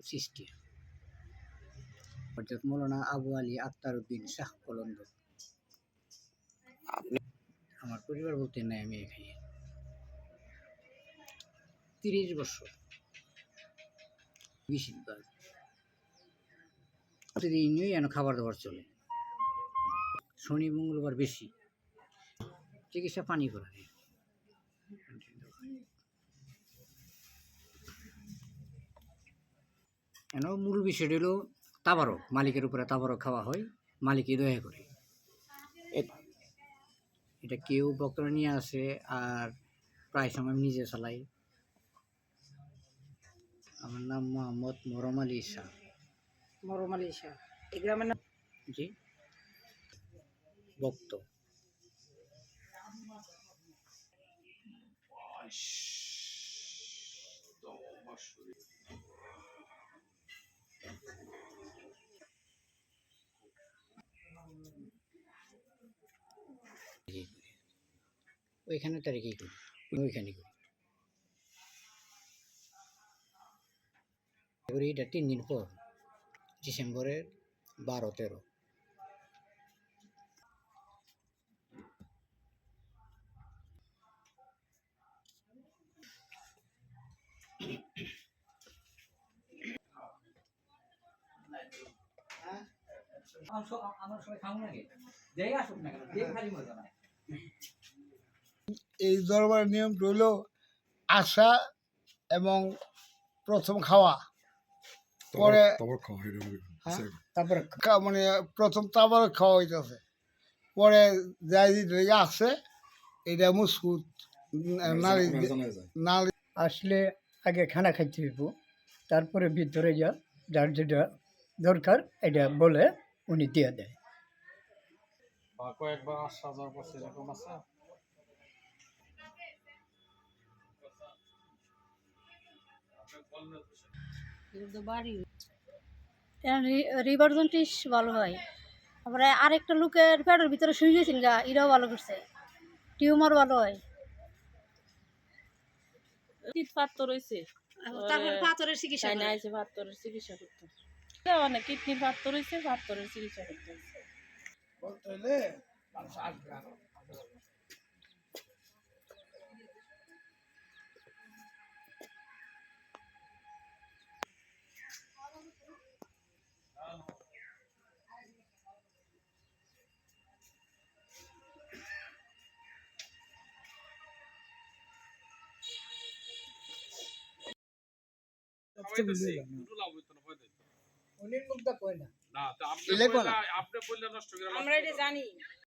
সৃষ্টি হযরত মাওলানা আবু আলী আখতার উদ্দিন শাহ কলন্দ। আপনি আমার পরিবার বলতে নাই, আমি এখানে 30 বছর বেশিরভাগ প্রতিদিনই যেন খাবার দাবার চলে। শনি মঙ্গলবার বেশি চিকিৎসা পানি করা নেই। কেন মূল বিষয়টা হলো তাবারক, মালিকের উপরে তাবারক খাওয়া হয়, মালিকই দয়া করে। এটা কেউ বক্তরা নিয়ে আসে আর প্রায় সময় আমি নিজে চালাই। আমার নাম মোহাম্মদ মরম আলী শাহ। মরম আলী শাহ, এই গ্রামের নাম? জি, বক্ত। ওইখানে তারিখেই করি, ওইখানে করি। এটা 3 দিন পর, ডিসেম্বরের 12-13। এই দরবারের নিয়ম রইল আসা এবং প্রথম খাওয়া, পরে তারপরে মানে প্রথম তারপর খাওয়া হইতেছে, পরে যাই আসে এটা মুসকুত নারী নারী আসলে আগে খানা খাইতে হইব, তারপরে ভিতরে যার যেটা দরকার এটা বলে উনি দিয়ে দেয়। কয়েকবার আসা যাওয়ার পর সেরকম আছে। রিভার জন্টিস ভালো হয়। তারপরে আরেকটা লোকের পেটের ভিতরে শুয়ে গেছেন গা, এটাও ভালো করছে। টিউমার ভালো হয়। পাথর হয়েছে, তারপরে পাথরের চিকিৎসা করে। পাথরের চিকিৎসা করতে অনেক কিডনির পাথর হয়েছে, পাথরের চিকিৎসা করতে হয়েছে। বলতে হলে আমরা এটা জানি।